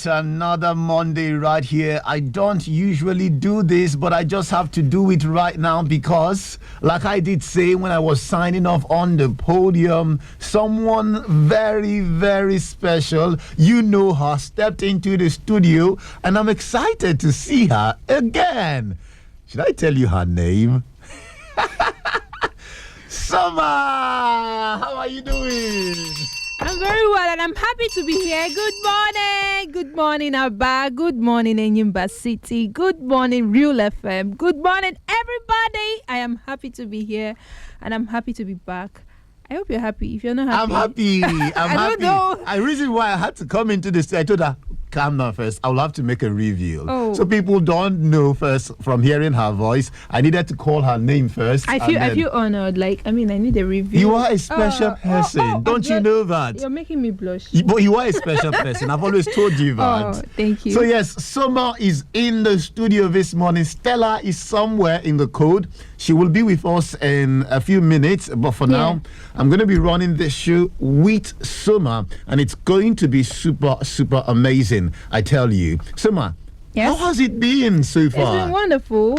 right, another Monday right here. I don't usually do this, but I just have to do it right now because, like I did say when I was signing off on the podium, someone very, very special, you know her, stepped into the studio, and I'm excited to see her again. Should I tell you her name? Summer, how are you doing? I'm very well and I'm happy to be here. Good morning. Good morning, Abba. Good morning, Abia State. Good morning, Real FM. Good morning, everybody. I am happy to be here and I'm happy to be back. I hope you're happy. If you're not happy, I'm happy. I don't know. The reason why I had to come into this, I told her, calm down first. I'll have to make a reveal. Oh. So people don't know first from hearing her voice. I needed to call her name first. I feel honored. I need a reveal. You are a special person. Don't you know that? You're making me blush. But you are a special person. I've always told you that. Oh, thank you. So yes, Summer is in the studio this morning. Stella is somewhere in the code. She will be with us in a few minutes. But for now, I'm going to be running this show with Summer. And it's going to be super, super amazing. I tell you. Summer, yes? How has it been so far? It's been wonderful.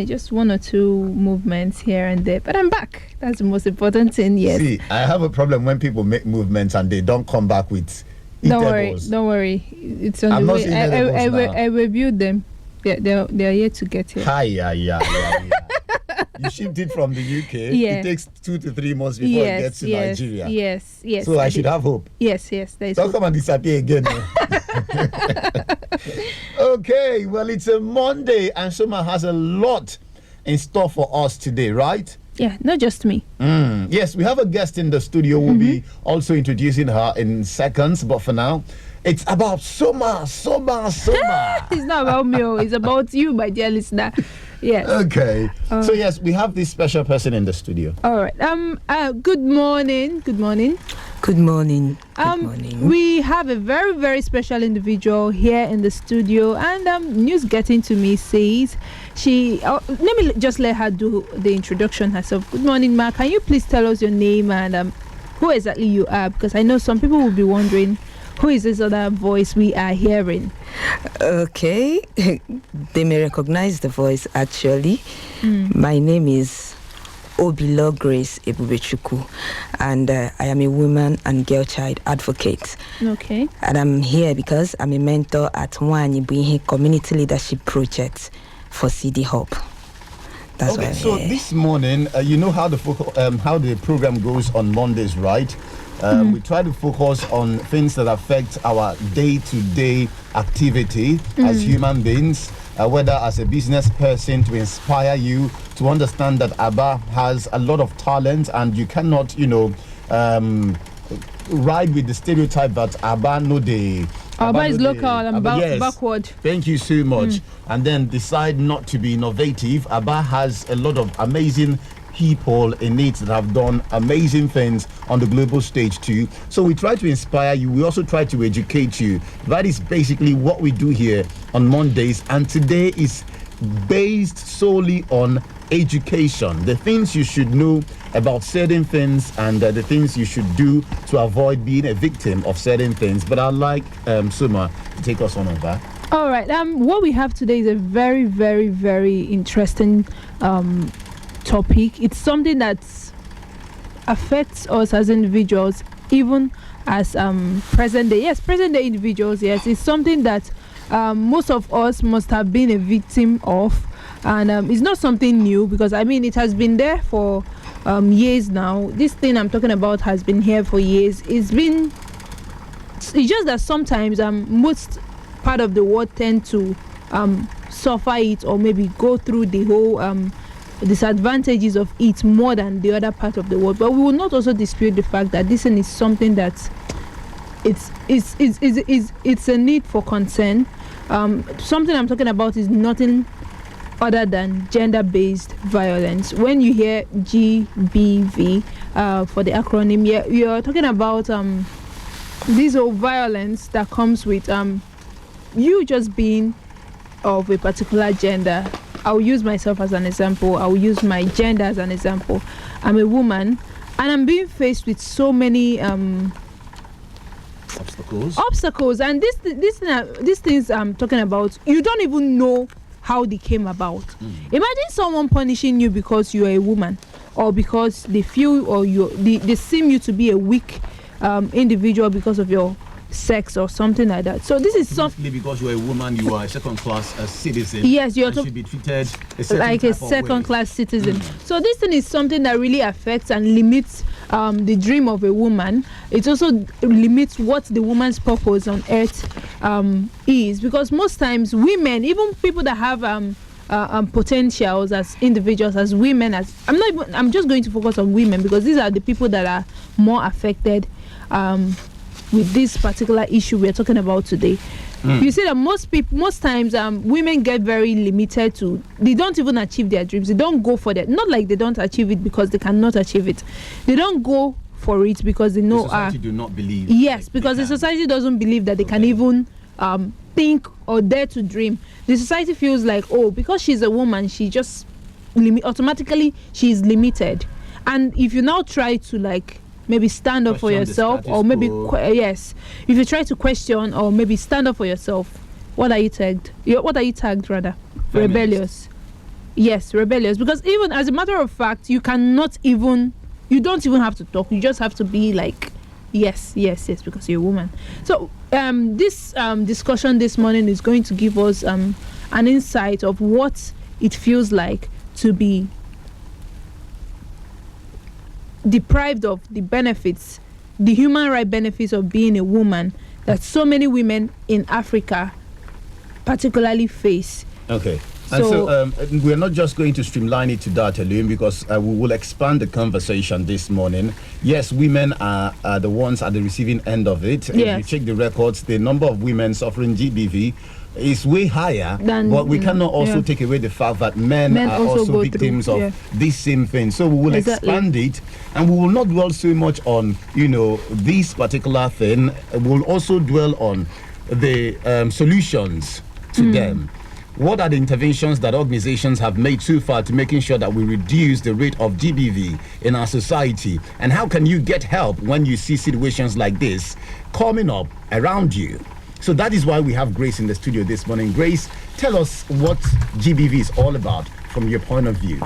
Just one or two movements here and there. But I'm back. That's the most important thing, yes. See, I have a problem when people make movements and they don't come back with Don't eatables. worry. It's on I'm the not way. seeing edibles now. I reviewed them. They're yet to get here. Yeah. You shipped it from the UK. Yeah. It takes 2 to 3 months before it gets to Nigeria. Yes. So I should have hope. Yes. There is Don't hope. come and disappear again. Okay, well, it's a Monday and Summer has a lot in store for us today, right? Yeah, not just me. Yes, we have a guest in the studio. We'll be also introducing her in seconds, but for now, it's about Summer. It's not about me. It's about you, my dear listener. Yes. Okay. So yes, we have this special person in the studio. All right. Good morning. Good morning. We have a very, very special individual here in the studio, and news getting to me says let me just let her do the introduction herself. Good morning, Ma. Can you please tell us your name and who exactly you are? Because I know some people will be wondering, who is this other voice we are hearing? Okay. They may recognize the voice actually. My name is Obilo Grace Ebubechuku, and I am a woman and girl child advocate. Okay. And I'm here because I'm a mentor at NwanyiBuihe Community Leadership Project for SieDi-Hub. That's why I'm so here. this morning, you know how the program goes on Mondays, right? We try to focus on things that affect our day-to-day activity as human beings, whether as a business person, to inspire you to understand that Abba has a lot of talent and you cannot, ride with the stereotype that Abba Abba is local and backward. Thank you so much. And then decide not to be innovative. Abba has a lot of amazing people in it that have done amazing things on the global stage too. So we try to inspire you. We also try to educate you. That is basically what we do here on Mondays. And today is based solely on education. The things you should know about certain things and the things you should do to avoid being a victim of certain things. But I'd like Summer to take us on that. All right. What we have today is a very, very, very interesting topic. It's something that affects us as individuals, even as present day individuals. Yes, it's something that most of us must have been a victim of, and it's not something new because it has been there for years now. This thing I'm talking about has been here for years. It's just that sometimes most part of the world tend to suffer it or maybe go through the whole disadvantages of it more than the other part of the world. But we will not also dispute the fact that this is something that it's a need for concern. Something I'm talking about is nothing other than gender-based violence. When you hear GBV for the acronym, you're talking about this whole violence that comes with you just being of a particular gender. I'll use myself as an example. I'll use my gender as an example. I'm a woman and I'm being faced with so many Obstacles. And these things I'm talking about, you don't even know how they came about. Imagine someone punishing you because you are a woman, or because they feel or they seem you to be a weak individual because of your sex or something like that. So this is something because you're a woman, you are a second-class citizen. Yes, you should be treated like a second-class citizen. So this thing is something that really affects and limits the dream of a woman. It also limits what the woman's purpose on earth is, because most times women, even people that have potentials as individuals, as women, I'm just going to focus on women because these are the people that are more affected with this particular issue we're talking about today. You see that most times women get very limited to, they don't even achieve their dreams. They don't go for that. Not like they don't achieve it because they cannot achieve it. They don't go for it because they know the society do not believe. Yes, because the society doesn't believe that they can even think or dare to dream. The society feels like, oh, because she's a woman, she just automatically she's limited. And if you now try to maybe stand up for yourself, or maybe if you try to question or maybe stand up for yourself, what are you tagged? What are you tagged rather? Feminist. Rebellious. Yes, rebellious. Because even as a matter of fact, you don't even have to talk. You just have to be like, yes, because you're a woman. So this discussion this morning is going to give us an insight of what it feels like to be deprived of the benefits, the human right benefits of being a woman that so many women in Africa particularly face. Okay. And so we're not just going to streamline it to that alone, because we will expand the conversation this morning. Yes, women are the ones at the receiving end of it. Yes. If you check the records, the number of women suffering GBV is way higher, but we cannot also take away the fact that men are also victims of this same thing. So we will expand it, and we will not dwell so much on this particular thing. We'll also dwell on the solutions to them. What are the interventions that organizations have made so far to making sure that we reduce the rate of GBV in our society? And how can you get help when you see situations like this coming up around you? So that is why we have Grace in the studio this morning. Grace, tell us what GBV is all about from your point of view.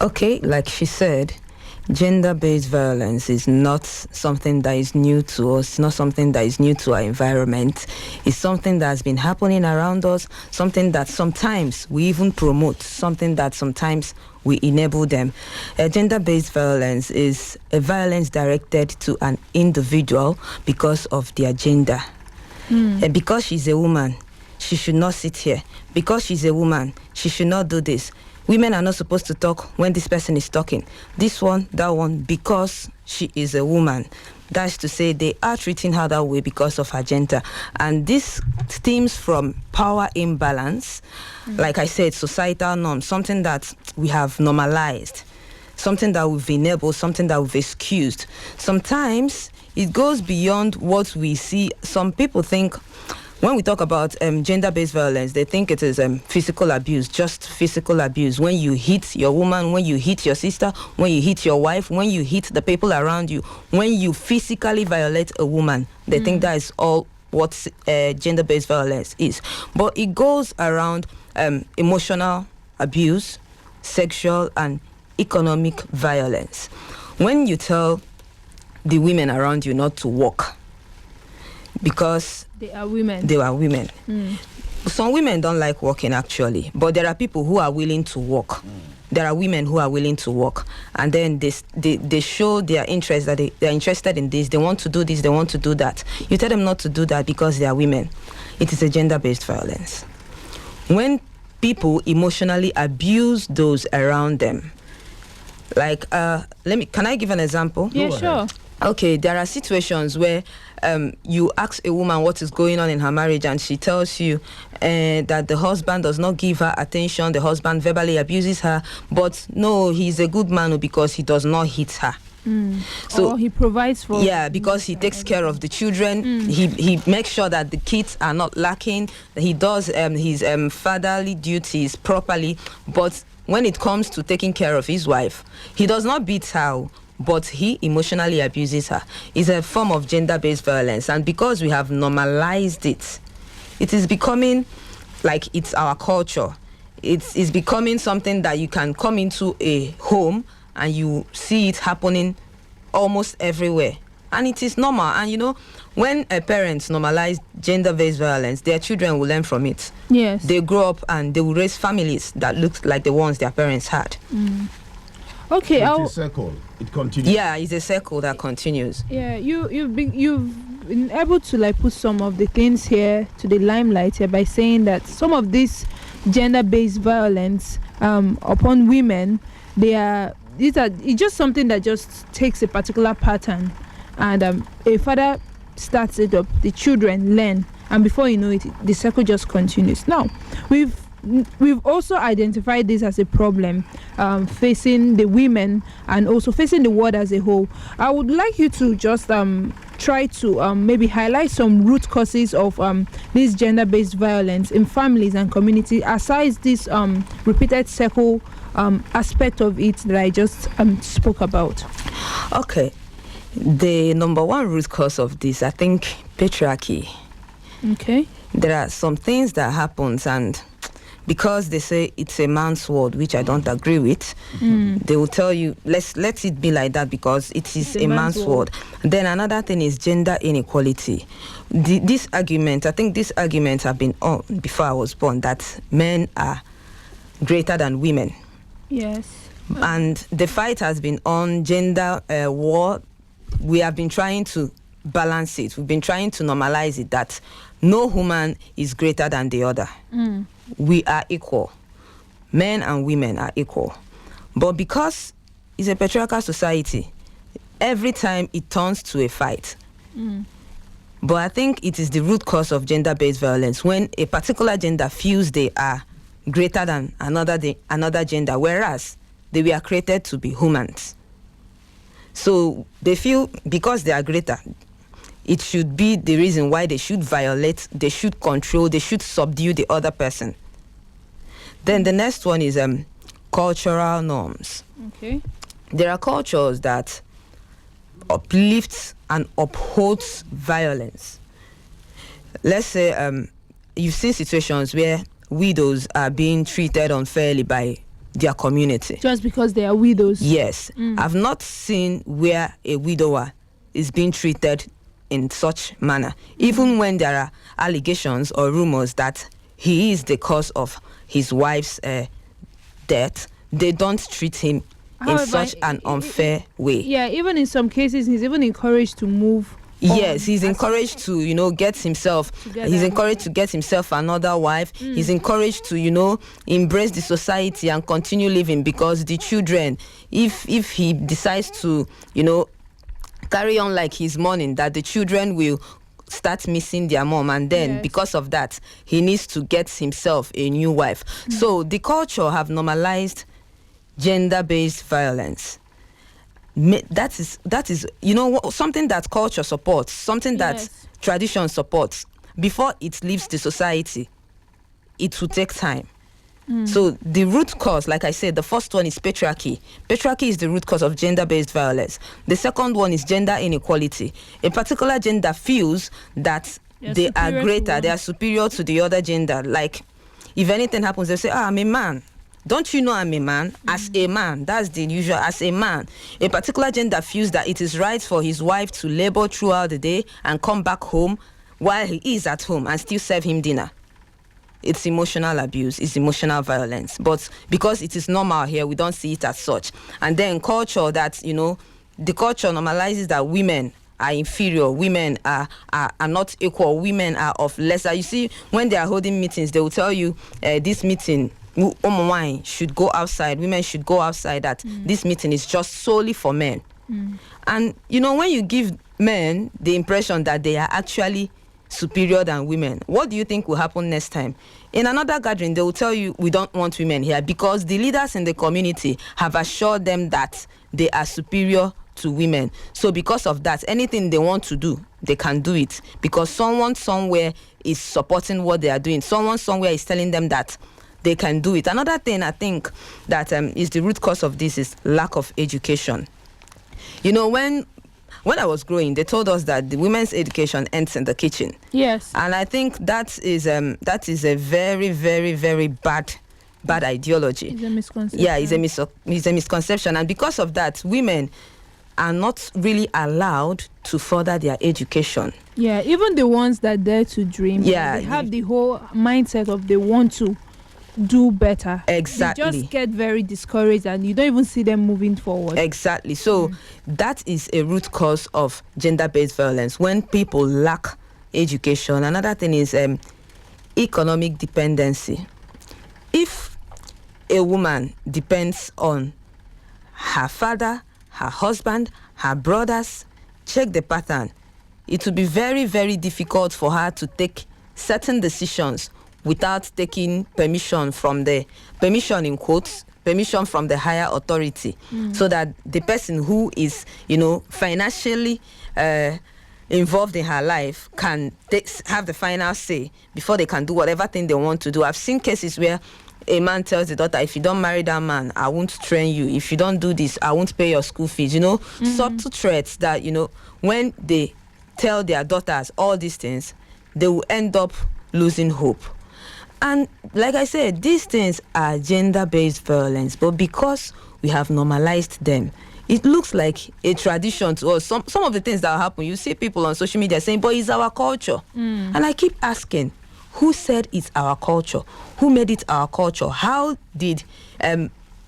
Okay, like she said, gender-based violence is not something that is new to us, not something that is new to our environment. It's something that has been happening around us, something that sometimes we even promote, something that sometimes we enable them. Gender-based violence is a violence directed to an individual because of their gender. Because she's a woman, she should not sit here. Because she's a woman, she should not do this. Women are not supposed to talk when this person is talking. This one, that one, because she is a woman. That's to say, they are treating her that way because of her gender. And this stems from power imbalance. Like I said, societal norms, something that we have normalized, something that we've enabled, something that we've excused. Sometimes it goes beyond what we see. Some people think, when we talk about gender-based violence, they think it is physical abuse, just physical abuse. When you hit your woman, when you hit your sister, when you hit your wife, when you hit the people around you, when you physically violate a woman, they think that is all what gender-based violence is. But it goes around emotional abuse, sexual and economic violence. When you tell the women around you not to walk because they are women. Some women don't like walking actually, but there are people who are willing to walk. There are women who are willing to walk, and then they show their interest, that they're interested in this, they want to do this, they want to do that. You tell them not to do that because they are women. It is a gender-based violence. When people emotionally abuse those around them, like can I give an example? Yeah, sure. Okay, there are situations where you ask a woman what is going on in her marriage, and she tells you that the husband does not give her attention, the husband verbally abuses her, but no, he's a good man because he does not hit her. So he provides for because he takes care of the children. He makes sure that the kids are not lacking. He does his fatherly duties properly, but when it comes to taking care of his wife, he does not beat her, but he emotionally abuses her. It's a form of gender-based violence. And because we have normalized it, it is becoming like it's our culture. It's becoming something that you can come into a home and you see it happening almost everywhere. And it is normal. And when a parent normalize gender-based violence, their children will learn from it. Yes. They grow up and they will raise families that look like the ones their parents had. Okay, It's a circle. It continues. Yeah, it's a circle that continues. Yeah, you've been able to like put some of the things here to the limelight here by saying that some of this gender-based violence upon women, it's just something that just takes a particular pattern, and a father starts it up, the children learn, and before you know it, the circle just continues. Now, we've also identified this as a problem facing the women and also facing the world as a whole. I would like you to just try to maybe highlight some root causes of this gender-based violence in families and community, aside this repeated circle aspect of it that I just spoke about. Okay. The number one root cause of this, I think, patriarchy. Okay. There are some things that happens, and because they say it's a man's world, which I don't agree with, they will tell you, let it be like that because it is a man's world. Then another thing is gender inequality. This argument have been on before I was born, that men are greater than women. Yes. And the fight has been on gender war. We have been trying to balance it. We've been trying to normalize it, that no woman is greater than the other. We are equal. Men and women are equal. But because it's a patriarchal society, every time it turns to a fight. But I think it is the root cause of gender-based violence when a particular gender feels they are greater than another gender, whereas they were created to be humans. So they feel because they are greater, it should be the reason why they should violate, they should control, they should subdue the other person. Then the next one is cultural norms. Okay. There are cultures that uplifts and upholds violence. Let's say you've seen situations where widows are being treated unfairly by their community. Just because they are widows? Yes. I've not seen where a widower is being treated in such manner. Even when there are allegations or rumors that he is the cause of his wife's death, they don't treat him in such an unfair way. Yeah, even in some cases, he's even encouraged to move. Yes, he's encouraged to, get himself. He's encouraged to get himself another wife. He's encouraged to, embrace the society and continue living, because the children, if he decides to, carry on like he's mourning, that the children will start missing their mom, and then because of that, he needs to get himself a new wife. So the culture have normalized gender-based violence. That is something that culture supports, something that tradition supports. Before it leaves the society, it will take time. So the root cause, like I said, the first one is patriarchy. Patriarchy is the root cause of gender-based violence. The second one is gender inequality. A particular gender feels that they are greater, they are superior to the other gender. Like, if anything happens, they say, I'm a man. Don't you know I'm a man? As a man, that's the usual. As a man, a particular gender feels that it is right for his wife to labor throughout the day and come back home while he is at home and still serve him dinner. It's emotional abuse, it's emotional violence. But because it is normal here, we don't see it as such. And then culture that, the culture normalizes that women are inferior, women are not equal, women are of lesser. You see, when they are holding meetings, they will tell you this meeting should go outside, women should go outside, that this meeting is just solely for men. And when you give men the impression that they are actually superior than women, what do you think will happen next time? In another gathering, they will tell you, we don't want women here, because the leaders in the community have assured them that they are superior to women. So because of that, anything they want to do, they can do it, because someone somewhere is supporting what they are doing. Someone somewhere is telling them that they can do it. Another thing I think that is the root cause of this is lack of education. When I was growing, they told us that the women's education ends in the kitchen. Yes. And I think that is a very, very, very bad ideology. It's a misconception. Yeah, it's a misconception. And because of that, women are not really allowed to further their education. Yeah, even the ones that dare to dream. Yeah. They have the whole mindset of they want to do better. Exactly. They just get very discouraged and you don't even see them moving forward. Exactly. So that is a root cause of gender-based violence when people lack education. Another thing is economic dependency. If a woman depends on her father, her husband, her brothers, check the pattern. It will be very, very difficult for her to take certain decisions without taking permission from the permission from the higher authority, so that the person who is financially involved in her life can have the final say before they can do whatever thing they want to do. I've seen cases where a man tells the daughter, if you don't marry that man, I won't train you. If you don't do this, I won't pay your school fees. Subtle threats that when they tell their daughters all these things, they will end up losing hope. And like I said, these things are gender-based violence, but because we have normalized them, it looks like a tradition to us. Some of the things that happen, you see people on social media saying, but it's our culture. And I keep asking, who said it's our culture? Who made it our culture? How did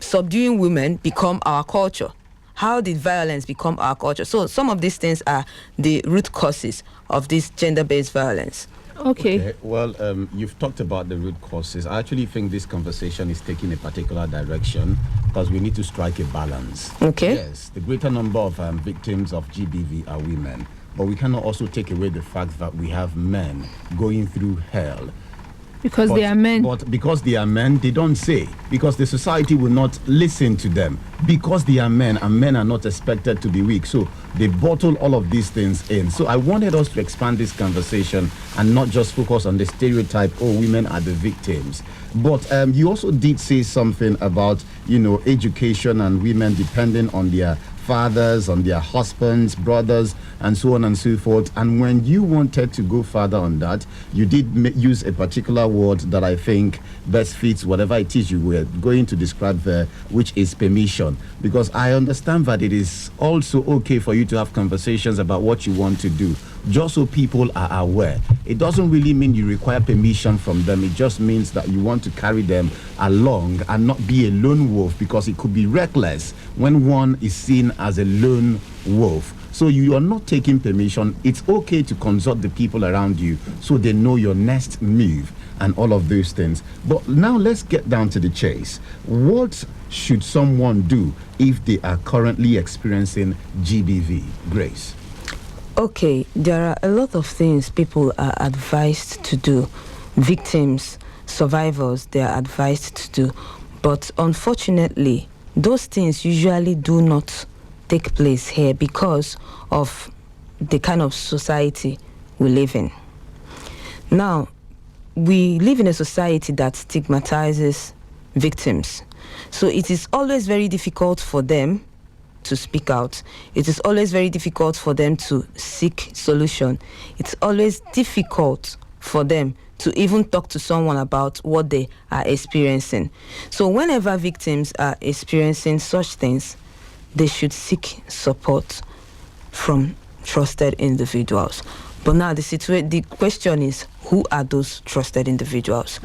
subduing women become our culture? How did violence become our culture? So some of these things are the root causes of this gender-based violence. Okay. Well, you've talked about the root causes. I actually think this conversation is taking a particular direction because we need to strike a balance. Okay. Yes, the greater number of victims of GBV are women, but we cannot also take away the fact that we have men going through hell. Because they are men. But because they are men, they don't say. Because the society will not listen to them. Because they are men, and men are not expected to be weak. So they bottle all of these things in. So I wanted us to expand this conversation and not just focus on the stereotype, oh, women are the victims. But you also did say something about, education and women depending on their fathers, on their husbands, brothers, and so on and so forth. And when you wanted to go further on that, you did use a particular word that I think best fits whatever it is you were going to describe there, which is permission. Because I understand that it is also okay for you to have conversations about what you want to do, just so people are aware. It doesn't really mean you require permission from them. It just means that you want to carry them along and not be a lone wolf, because it could be reckless when one is seen as a lone wolf. So you are not taking permission. It's okay to consult the people around you so they know your next move and all of those things. But now let's get down to the chase. What should someone do if they are currently experiencing GBV? Grace. Okay, there are a lot of things people are advised to do. Victims, survivors, they are advised to do. But unfortunately, those things usually do not take place here because of the kind of society we live in. Now, we live in a society that stigmatizes victims. So it is always very difficult for them to speak out. It is always very difficult for them to seek solution. It's always difficult for them to even talk to someone about what they are experiencing. So whenever victims are experiencing such things, they should seek support from trusted individuals. But now the question is, who are those trusted individuals?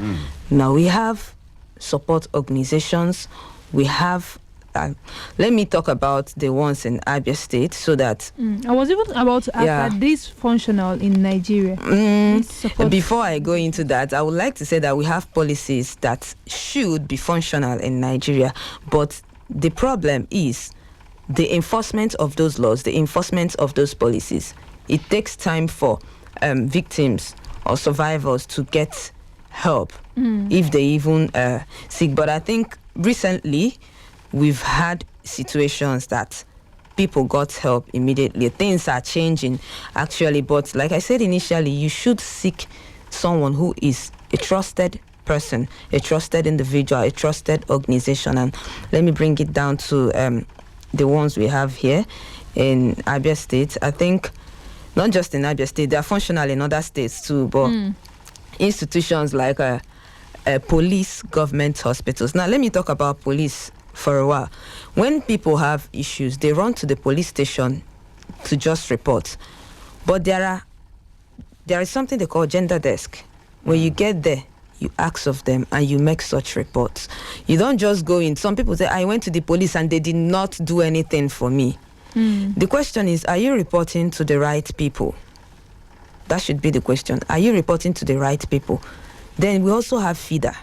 Now we have support organizations. We have let me talk about the ones in Abia State so that... I was even about to ask, are these functional in Nigeria? Before I go into that, I would like to say that we have policies that should be functional in Nigeria, but the problem is the enforcement of those laws, the enforcement of those policies. It takes time for victims or survivors to get help if they even seek. But I think recently we've had situations that people got help immediately. Things are changing, actually. But like I said initially, you should seek someone who is a trusted person, a trusted individual, a trusted organization. And let me bring it down to the ones we have here in Abia State. I think not just in Abia State, they are functional in other states too, but institutions like police, government hospitals. Now, let me talk about police for a while. When people have issues, they run to the police station to just report. But there is something they call gender desk. When you get there, you ask of them and you make such reports. You don't just go in. Some people say, I went to the police and they did not do anything for me. The question is, are you reporting to the right people? That should be the question. Are you reporting to the right people? Then we also have FIDA.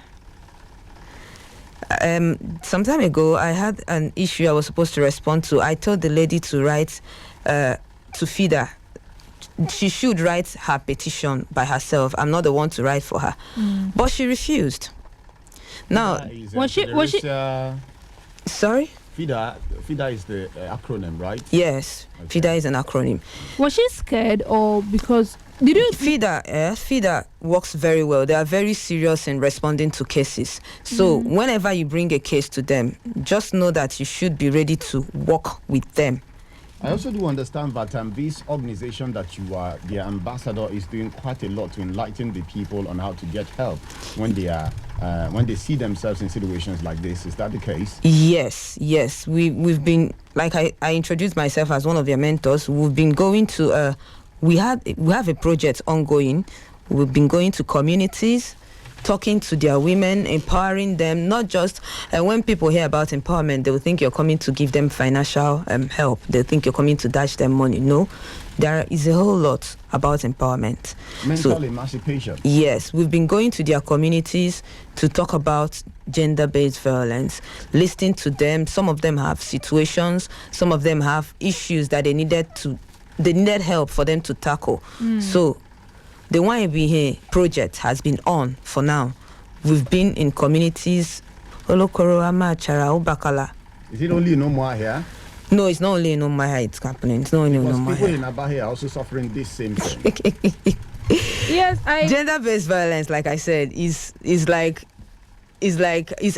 Some time ago, I had an issue I was supposed to respond to. I told the lady to write to FIDA. She should write her petition by herself. I'm not the one to write for her. But she refused. Now, was she sorry? FIDA is the acronym, right? Yes, okay. FIDA is an acronym. Was she scared, or because did you FIDA works very well. They are very serious in responding to cases. So whenever you bring a case to them, just know that you should be ready to work with them. I also do understand that this organization that you are the ambassador is doing quite a lot to enlighten the people on how to get help when they see themselves in situations like this. Is that the case? Yes. We've been, like I introduced myself as one of their mentors. We've been going to we have a project ongoing. We've been going to communities, talking to their women, empowering them. Not just when people hear about empowerment, they will think you're coming to give them financial help. They think you're coming to dash them money. No, there is a whole lot about empowerment. Mental emancipation. Yes, we've been going to their communities to talk about gender-based violence, listening to them. Some of them have situations. Some of them have issues that they needed help for them to tackle. So the NwanyiBuihe project has been on for now. We've been in communities. Is it only in NwanyiBuihe? No, it's not only in NwanyiBuihe it's happening. It's not only in NwanyiBuihe. People in Abia are also suffering this same thing. Yes, gender-based violence, like I said, is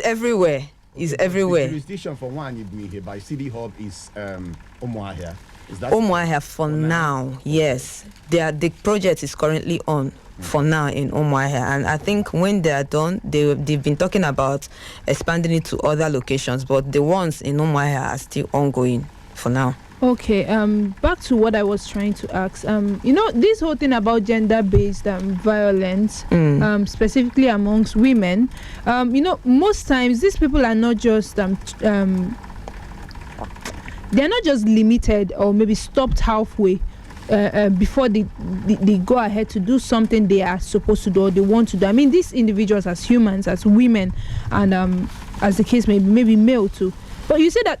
everywhere. Is everywhere. The jurisdiction for NwanyiBuihe by SieDi-Hub is NwanyiBuihe. NwanyiBuihe for now, yes. The project is currently on for now in NwanyiBuihe, and I think when they are done, they've been talking about expanding it to other locations, but the ones in NwanyiBuihe are still ongoing for now. Okay, back to what I was trying to ask. This whole thing about gender-based violence, specifically amongst women, most times these people are not just they're not just limited or maybe stopped halfway before they go ahead to do something they are supposed to do or they want to do. I mean, these individuals as humans, as women, and as the case may be, maybe male too. But you say that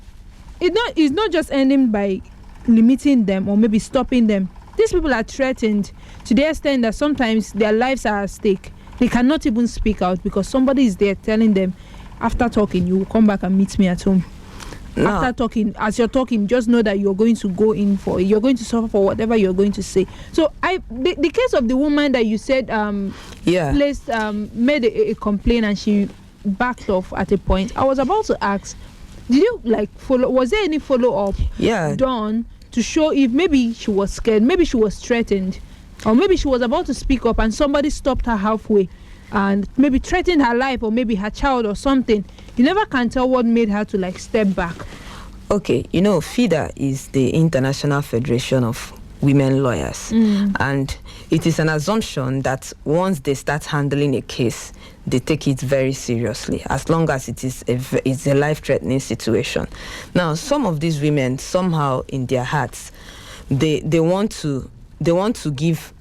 it's not just ending by limiting them or maybe stopping them. These people are threatened to the extent that sometimes their lives are at stake. They cannot even speak out because somebody is there telling them, after talking, you will come back and meet me at home. No. After talking, as you're talking, just know that you're going to you're going to suffer for whatever you're going to say. So the case of the woman that you said made a complaint and she backed off at a point. I was about to ask, did you follow? Was there any follow-up done to show if maybe she was scared, maybe she was threatened, or maybe she was about to speak up and somebody stopped her halfway and maybe threatened her life or maybe her child or something? You never can tell what made her to step back. Okay, FIDA is the International Federation of Women Lawyers, and it is an assumption that once they start handling a case, they take it very seriously, as long as it's a life-threatening situation. Now, some of these women, somehow in their hearts, they want to give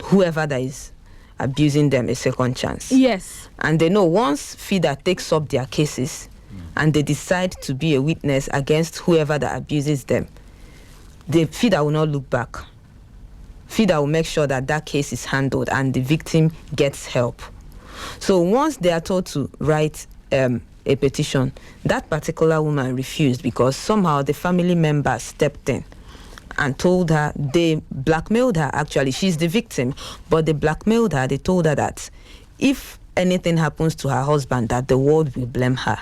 whoever that is abusing them a second chance. Yes. And they know once FIDA takes up their cases and they decide to be a witness against whoever that abuses them, the FIDA will not look back. FIDA will make sure that case is handled and the victim gets help. So once they are told to write a petition, that particular woman refused because somehow the family members stepped in and told her, they blackmailed her. Actually, she's the victim, but they blackmailed her. They told her that if anything happens to her husband, that the world will blame her.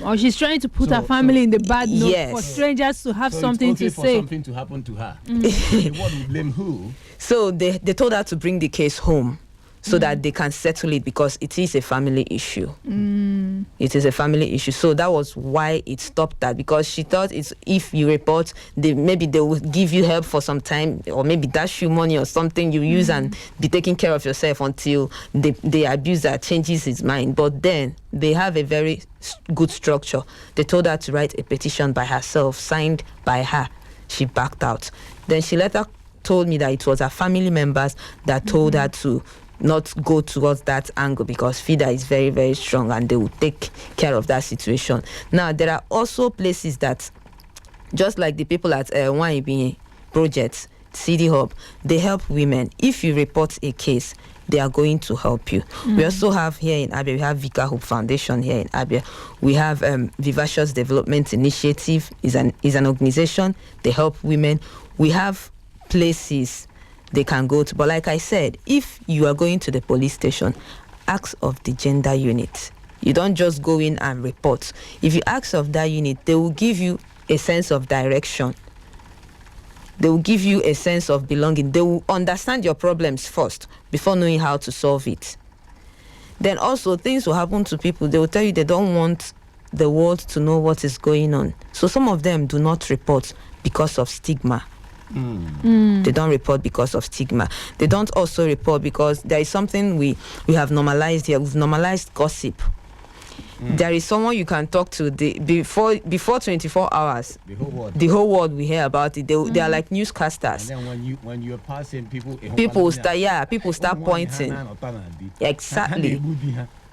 Or she's trying to put her family in the bad note yes. for strangers to have something it's okay to for say. something to happen to her. The world will blame who? So they told her to bring the case home so that they can settle it, because it is a family issue. It is a family issue. So that was why it stopped that, because she thought if you report, maybe they will give you help for some time, or maybe dash you money or something you use and be taking care of yourself until the abuser changes his mind. But then they have a very good structure. They told her to write a petition by herself, signed by her. She backed out. Then she later told me that it was her family members that told her to not go towards that angle, because FIDA is very, very strong and they will take care of that situation. Now, there are also places that, just like the people at NwanyiBuihe project, SieDi-Hub, they help women. If you report a case, they are going to help you. We also have here in Abia, we have SieDi-Hub Foundation here in Abia. We have Vivacious Development Initiative, is an organization. They help women. We have places they can go to. But like I said, if you are going to the police station, ask of the gender unit. You don't just go in and report. If you ask of that unit, they will give you a sense of direction. They will give you a sense of belonging. They will understand your problems first before knowing how to solve it. Then also, things will happen to people. They will tell you they don't want the world to know what is going on. So some of them do not report because of stigma. They don't report because of stigma. They don't also report because there is something we have normalized here. We've normalized gossip. There is someone you can talk to before 24 hours. The whole world will hear about it. They are like newscasters. And then when you're passing, people start pointing. Exactly.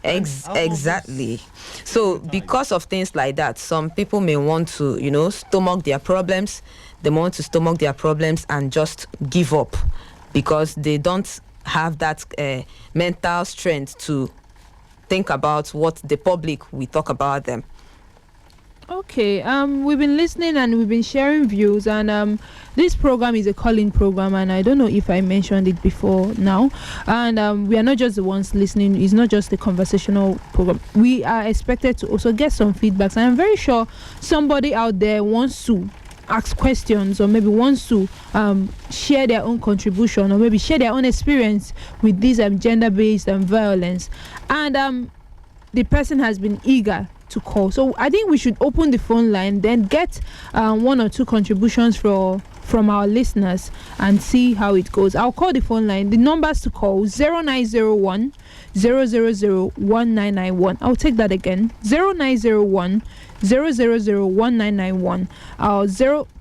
Exactly. So because of things like that, some people may want to, stomach their problems. They want to stomach their problems and just give up, because they don't have that mental strength to think about what the public will talk about them. Okay, we've been listening and we've been sharing views, and this program is a call-in program, and I don't know if I mentioned it before now. And we are not just the ones listening. It's not just a conversational program. We are expected to also get some feedbacks, and I'm very sure somebody out there wants to ask questions, or maybe wants to share their own contribution, or maybe share their own experience with this gender-based violence, and the person has been eager to call. So I think we should open the phone line, then get one or two contributions from our listeners and see how it goes. I'll call the phone line. The numbers to call: 0901 000 1991. I'll take that again: 0901 0001991, or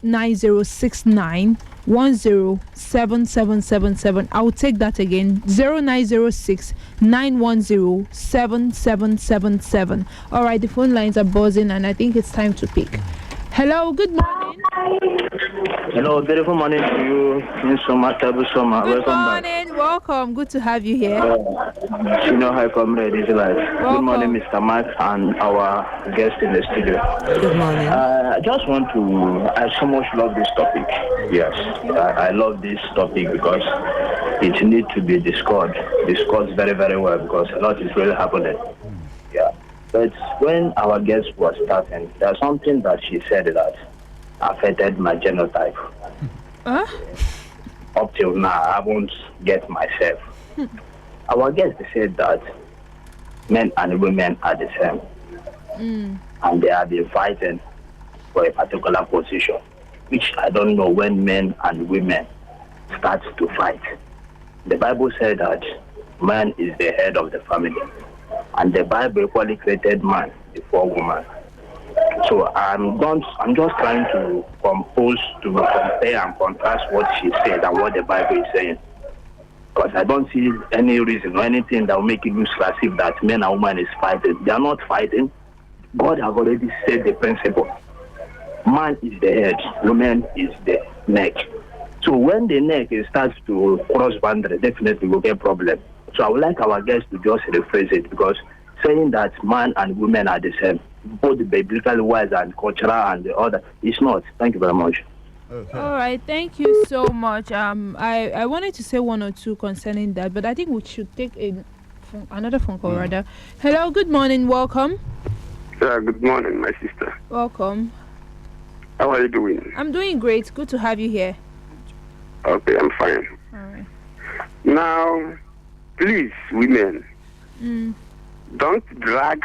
09069 107777. I'll take that again: 0906 910 7777. All right, the phone lines are buzzing, and I think it's time to pick. Hello, good morning. Hello, beautiful morning to you, Miss Soma, Tabu Soma. Good Welcome morning, welcome. Good to have you here. Senior High Comrade is live. Good morning, Mr. Mark, and our guest in the studio. Good morning. I just want to, I so much love this topic. Yes, I love this topic because it needs to be discussed very, very well, because a lot is really happening. Yeah. But when our guest was starting, there's something that she said that affected my genotype. Up till now, I won't get myself. Our guest said that men and women are the same. And they have been fighting for a particular position, which I don't know when men and women start to fight. The Bible said that man is the head of the family, and the Bible equally created man before woman. So I'm just trying to compare and contrast what she said and what the Bible is saying, because I don't see any reason or anything that will make it look as if that men and women is fighting. They are not fighting. God has already said the principle. Man is the head, woman is the neck. So when the neck starts to cross boundary, definitely we'll get problem. So I would like our guests to just rephrase it, because saying that man and women are the same, both biblically wise and cultural and the other, it's not. Thank you very much. Okay. All right, thank you so much. I wanted to say one or two concerning that, but I think we should take a another phone call rather. Hello, good morning, welcome. Good morning, my sister. Welcome. How are you doing? I'm doing great. Good to have you here. Okay, I'm fine. All right. Now, please, women, don't drag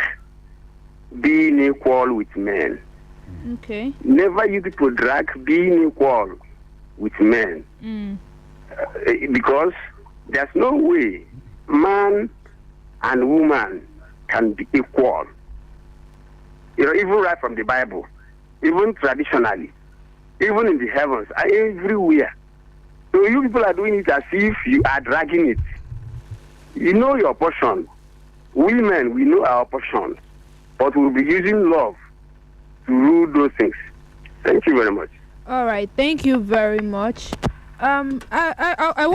being equal with men. Okay. Never you people drag being equal with men. Because there's no way man and woman can be equal. Even right from the Bible, even traditionally, even in the heavens, everywhere. So you people are doing it as if you are dragging it. You know your portion. Women, we know our portion. But we'll be using love to rule those things. Thank you very much. All right. Thank you very much. I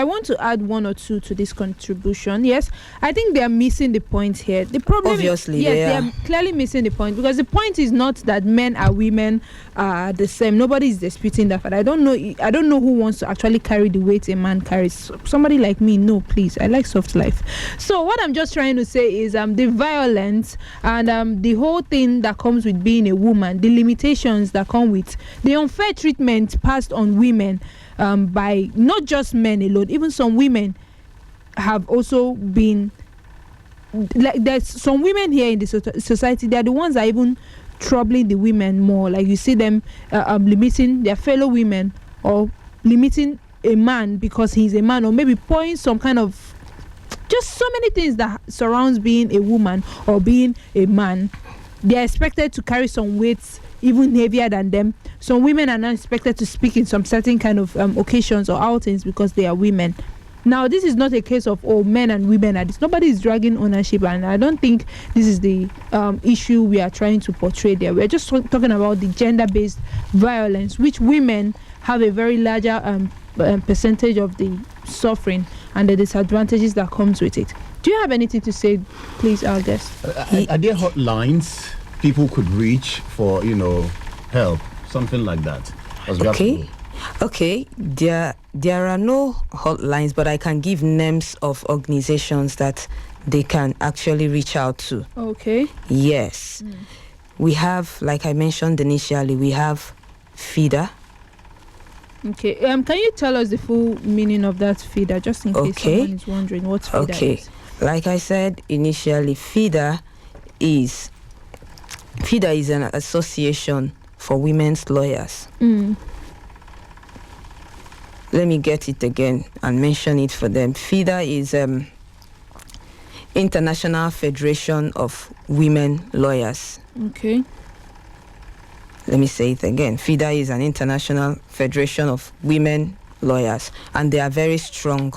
want to add one or two to this contribution. Yes, I think they are missing the point here. The problem, obviously, they are clearly missing the point, because the point is not that men and women are the same. Nobody is disputing that. But I don't know who wants to actually carry the weight a man carries. Somebody like me, no, please. I like soft life. So what I'm just trying to say is the violence and the whole thing that comes with being a woman, the limitations that come with the unfair treatment passed on women. By not just men alone, even some women have also been like, there's some women here in the society, they're the ones that are even troubling the women more. Like you see them limiting their fellow women, or limiting a man because he's a man, or maybe pouring some kind of, just so many things that surrounds being a woman or being a man. They're expected to carry some weights even heavier than them. Some women are not expected to speak in some certain kind of occasions or outings because they are women. Now, this is not a case of men and women are this. Nobody is dragging ownership, and I don't think this is the issue we are trying to portray there. We're just talking about the gender-based violence, which women have a very larger percentage of the suffering and the disadvantages that comes with it. Do you have anything to say, please, our guest? Are there hotlines people could reach for, help, something like that? Okay. There are no hotlines, but I can give names of organizations that they can actually reach out to. Okay. Yes. We have, like I mentioned initially, we have FIDA. Okay. Can you tell us the full meaning of that FIDA, just in case someone is wondering what FIDA is? Like I said initially, FIDA is an association for women's lawyers. Let me get it again and mention it for them. FIDA is International Federation of Women Lawyers. Okay. Let me say it again. FIDA is an International Federation of Women Lawyers, and they are very strong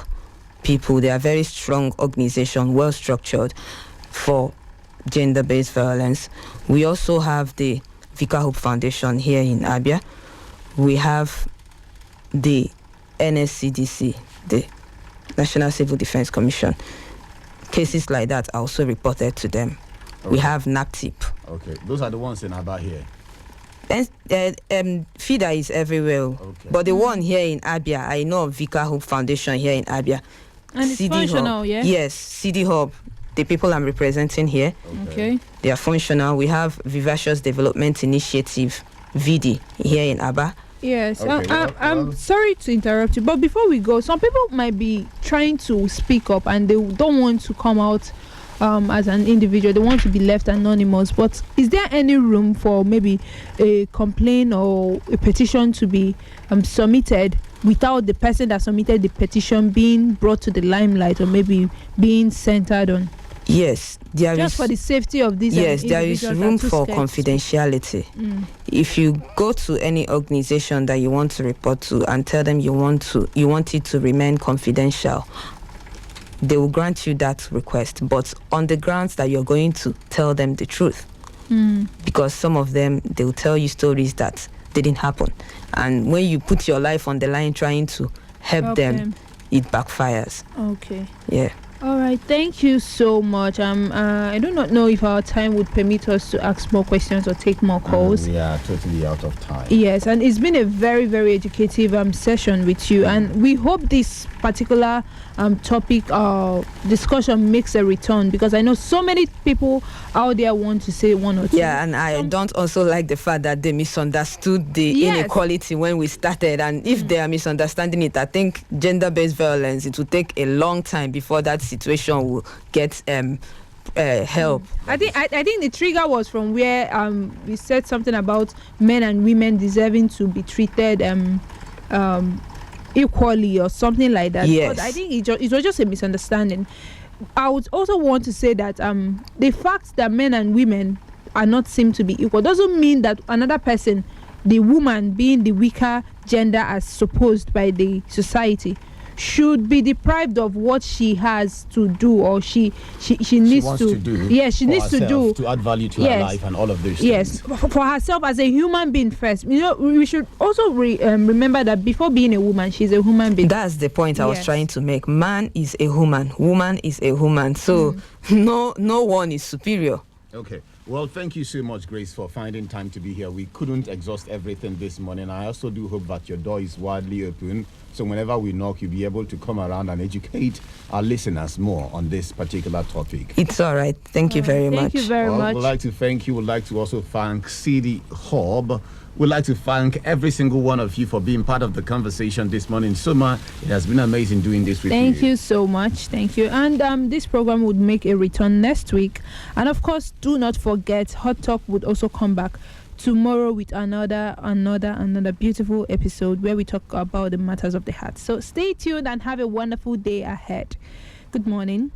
people. They are very strong organization, well structured for gender-based violence. We also have the SieDi-Hub Foundation here in Abia. We have the NSCDC, the National Civil Defense Commission. Cases like that are also reported to them. Okay. We have NACTIP. Okay, those are the ones in Abia here. FIDA is everywhere, okay. But the one here in Abia, I know of SieDi-Hub Foundation here in Abia. And it's functional, yeah? Yes, SieDi-Hub, the people I'm representing here. Okay. They are functional. We have Vivacious Development Initiative, VD, here in Aba. Yes, okay. I'm sorry to interrupt you, but before we go, some people might be trying to speak up and they don't want to come out as an individual. They want to be left anonymous. But is there any room for maybe a complaint or a petition to be submitted without the person that submitted the petition being brought to the limelight or maybe being centered on? Yes, there just is, for the safety of these. Yes, there is room for confidentiality. If you go to any organization that you want to report to and tell them you want it to remain confidential, they will grant you that request, but on the grounds that you're going to tell them the truth. Because some of them, they will tell you stories that didn't happen, and when you put your life on the line trying to help them, it backfires. Okay. Yeah. All right, thank you so much. I do not know if our time would permit us to ask more questions or take more calls. We are totally out of time. Yes, and it's been a very, very educative session with you, and we hope this particular topic discussion makes a return, because I know so many people out there want to say one or two. Yeah, and I don't also like the fact that they misunderstood the inequality when we started, and if they are misunderstanding it, I think gender-based violence, it will take a long time before that situation will get help. I think the trigger was from where we said something about men and women deserving to be treated equally or something like that. Yes. But I think it was just a misunderstanding. I would also want to say that the fact that men and women are not seem to be equal doesn't mean that another person, the woman being the weaker gender as supposed by the society, should be deprived of what she has to do, or she needs to do. Yes, she needs to do to add value to her life and all of those things. Yes, for herself as a human being first. You know, we should also remember that before being a woman, she's a human being. That's the point I was trying to make. Man is a human, woman is a human. So no one is superior. Okay. Well, thank you so much, Grace, for finding time to be here. We couldn't exhaust everything this morning. I also do hope that your door is widely open, so whenever we knock, you'll be able to come around and educate our listeners more on this particular topic. It's all right. Thank you very much. Thank you very much. We'd like to thank you. We'd like to also thank SieDi-Hub. We'd like to thank every single one of you for being part of the conversation this morning. Suma, it has been amazing doing this with you. Thank you so much. Thank you. And this program would make a return next week. And of course, do not forget, Hot Talk would also come back tomorrow with another beautiful episode where we talk about the matters of the heart. So stay tuned and have a wonderful day ahead. Good morning.